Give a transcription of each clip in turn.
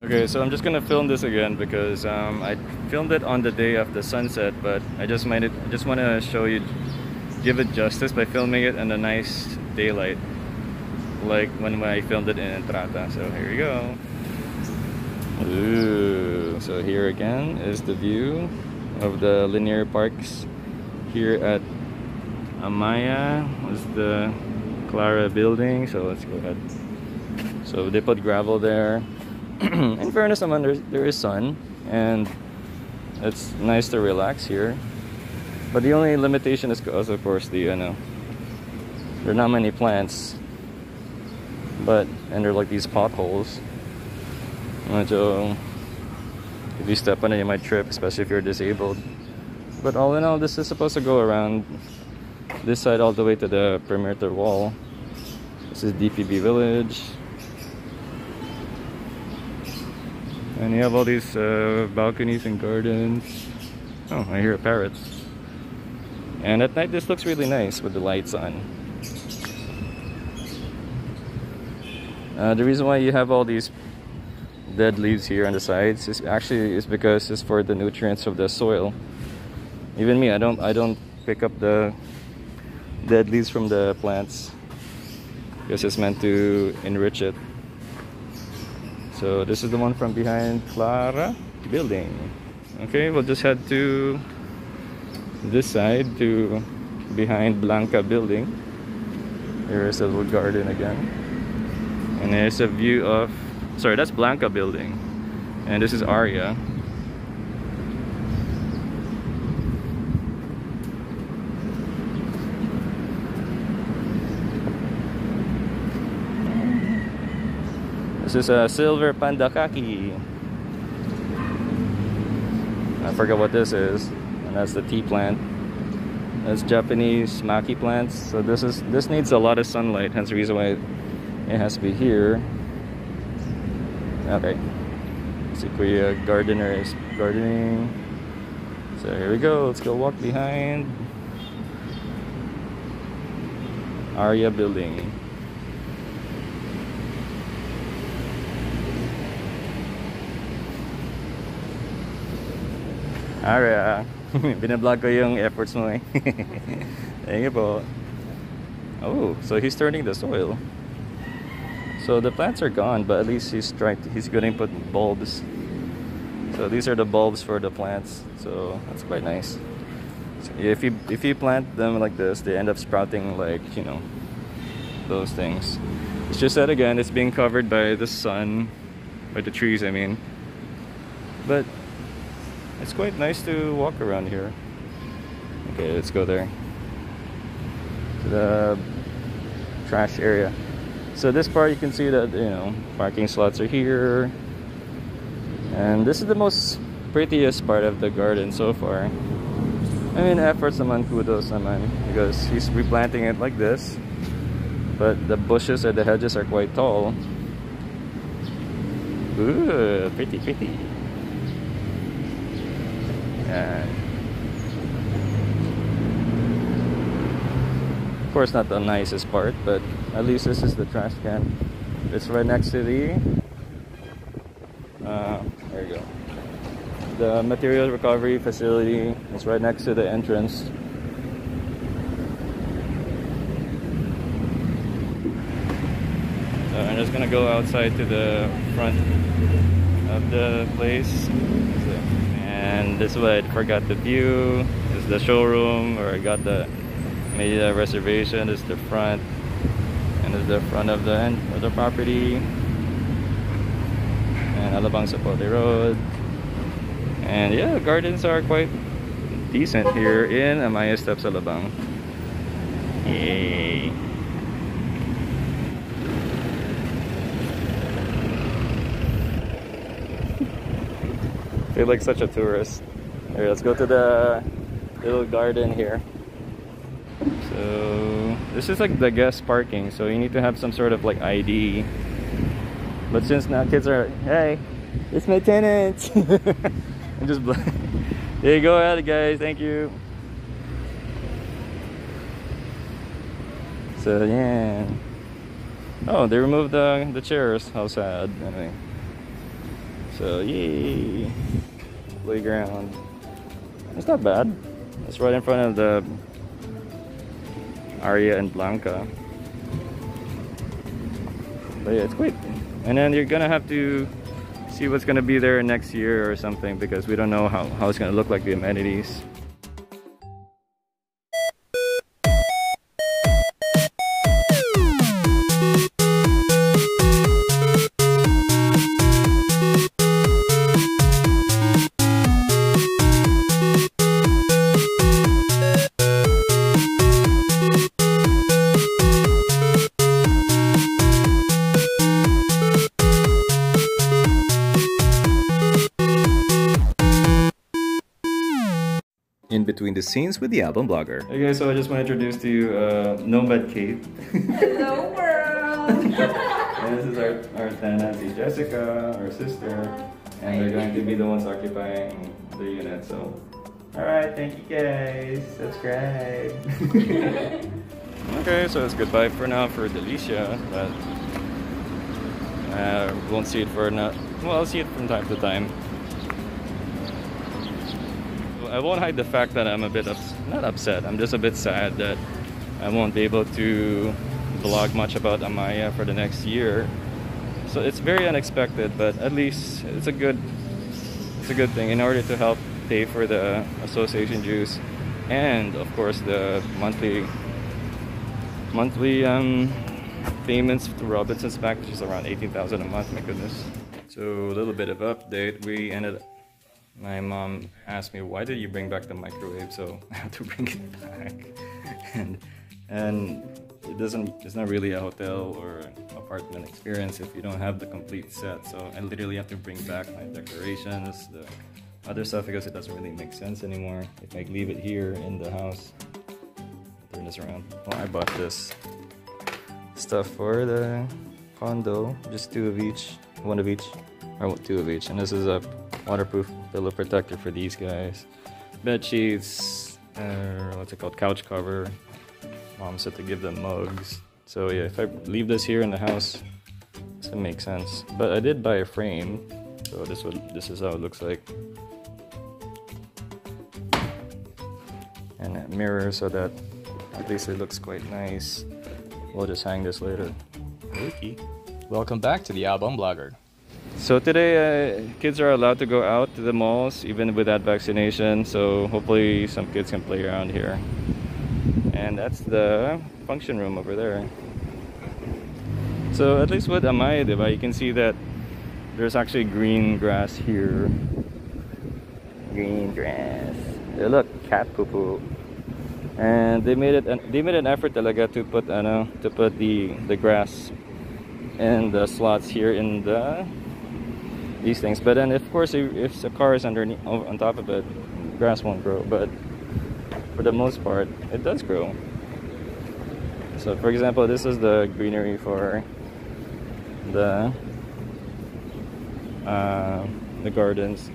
Okay, so I'm just gonna film this again because I filmed it on the day of the sunset, but I just want to show you, give it justice by filming it in a nice daylight, like when I filmed it in Entrata. So here you go. Ooh, so here again is the view of the linear parks here at Amaia. This is the Clara building. So let's go ahead. So they put gravel there. In fairness, there is sun and it's nice to relax here, but the only limitation is also, of course, the there are not many plants, and there are like these potholes. So if you step on it, you might trip, especially if you're disabled. But all in all, this is supposed to go around this side all the way to the perimeter wall. This is DPB Village. And you have all these balconies and gardens. Oh, I hear a parrot. And at night this looks really nice with the lights on. The reason why you have all these dead leaves here on the sides is because it's for the nutrients of the soil. Even me, I don't pick up the dead leaves from the plants because it's meant to enrich it. So this is the one from behind Clara building. Okay, we'll just head to this side, to behind Blanca building. Here's a little garden again. And there's a view of, sorry, that's Blanca building. And this is Aria. This is a silver panda kaki. I forgot what this is, and that's the tea plant. That's Japanese maki plants. So this needs a lot of sunlight, hence the reason why it has to be here. Okay, Sequoia gardener is gardening. So here we go. Let's go walk behind Aria building. Aria, binablog ko yung efforts mo eh. Thank you po. Oh, so he's turning the soil. So the plants are gone, but at least he's going to put bulbs. So these are the bulbs for the plants. So that's quite nice. So if you plant them like this, they end up sprouting like, those things. It's just that again, it's being covered by the sun, by the trees, I mean. But it's quite nice to walk around here. Okay, let's go there. To the trash area. So this part you can see that, parking slots are here. And this is the most prettiest part of the garden so far. I mean, efforts naman, kudos naman, because he's replanting it like this. But the bushes or the hedges are quite tall. Ooh, pretty, pretty. Of course, not the nicest part, but at least this is the trash can. It's right next to the there you go, the material recovery facility. It's right next to the entrance. So I'm just gonna go outside to the front of the place. And this is what I forgot the view. This is the showroom where I made a reservation. This is the front, and this is the front of the property. And Alabang Sapote Road. And yeah, gardens are quite decent here in Amaia Steps Alabang. Yay! I feel like such a tourist. Here, let's go to the little garden here. So this is like the guest parking, so you need to have some sort of like ID. But since now kids are, hey, it's my tenant. I'm just there you go ahead, guys. Thank you. So yeah. Oh, they removed the chairs. How sad. Anyway. So yay, playground. It's not bad. It's right in front of the Aria and Blanca. But yeah, it's quick. And then you're gonna have to see what's gonna be there next year or something, because we don't know how it's gonna look like, the amenities. In between the scenes with the album blogger. Hey guys, so I just want to introduce to you Nomad Cave. Hello world! And this is our tenant, Jessica, our sister, and they're going to be the ones occupying the unit. So, alright, thank you guys. Subscribe. Okay, so it's goodbye for now for Delicia, but won't see it for not. Well, I'll see it from time to time. I won't hide the fact that I'm a bit not upset. I'm just a bit sad that I won't be able to vlog much about Amaia for the next year. So it's very unexpected, but at least it's a good thing in order to help pay for the association dues and of course the monthly payments to Robinson's Bank, which is around 18,000 a month. My goodness. So a little bit of update. My mom asked me, why did you bring back the microwave? So I have to bring it back. and it's not really a hotel or apartment experience if you don't have the complete set. So I literally have to bring back my decorations, the other stuff, because it doesn't really make sense anymore if I leave it here in the house. Turn this around. Well, I bought this stuff for the condo, just two of each, one of each, or two of each. And this is a waterproof pillow protector for these guys. Bed sheets, what's it called? Couch cover. Mom said to give them mugs. So yeah, if I leave this here in the house, this would make sense. But I did buy a frame, so this is how it looks like. And a mirror so that at least it looks quite nice. We'll just hang this later. Okay. Welcome back to the album blogger. So today, kids are allowed to go out to the malls, even without vaccination. So hopefully some kids can play around here. And that's the function room over there. So at least with Amaia, diba, you can see that there's actually green grass here. Green grass. Hey, look, cat poo poo. And they made an effort talaga to put the grass and the slots here in these things. But then of course if a car is underneath on top of it, grass won't grow, but for the most part it does grow. So for example, this is the greenery for the gardens.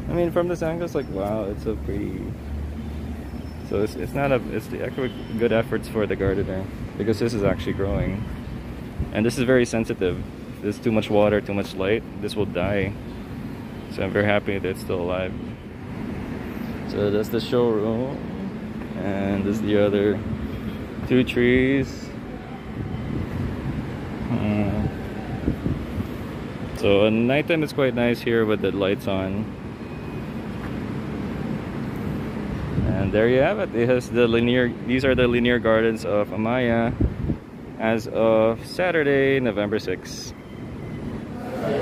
I mean, from this angle it's like, wow, it's so pretty. So it's the actual good efforts for the gardener, because this is actually growing, and this is very sensitive. If there's too much water, too much light, this will die. So I'm very happy that it's still alive. So that's the showroom, and this is the other two trees. So at nighttime it's quite nice here with the lights on. And there you have it. It has these are the linear gardens of Amaia as of Saturday, November 6th.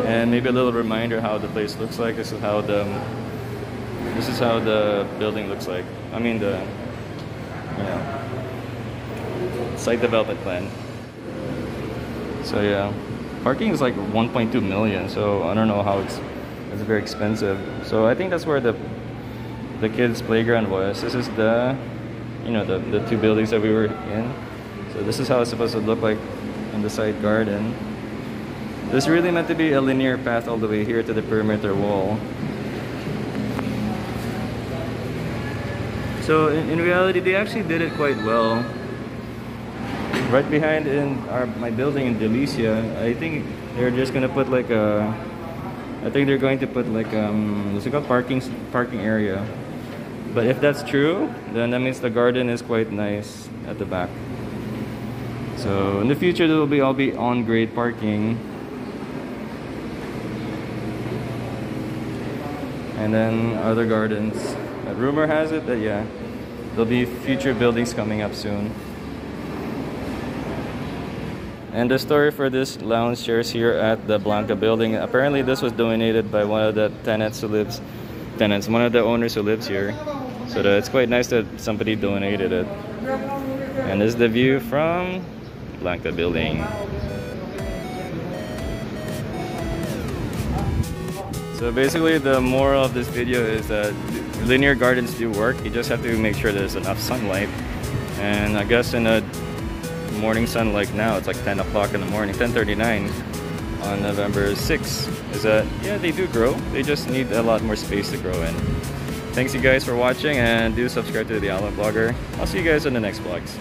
And maybe a little reminder how the place looks like. This is how the building looks like. I mean the site development plan. So yeah, parking is like 1.2 million. So I don't know how it's very expensive. So I think that's where the kids' playground was. This is the two buildings that we were in. So this is how it's supposed to look like in the side garden. This is really meant to be a linear path all the way here to the perimeter wall. So in reality, they actually did it quite well. Right behind my building in Delicia, I think they're just gonna put like a, I think they're going to put like what's it called, parking area. But if that's true, then that means the garden is quite nice at the back. So in the future there will be all be on-grade parking. And then other gardens. But rumor has it that yeah, there'll be future buildings coming up soon. And the story for this lounge chairs here at the Blanca building, apparently this was donated by one of the one of the owners who lives here. So it's quite nice that somebody donated it. And this is the view from Blanca building. So basically the moral of this video is that linear gardens do work. You just have to make sure there's enough sunlight. And I guess in a morning sun like now, it's like 10 o'clock in the morning, 10:39 on November 6th, is that yeah, they do grow. They just need a lot more space to grow in. Thanks you guys for watching, and do subscribe to the Alabang Blogger. I'll see you guys in the next vlogs.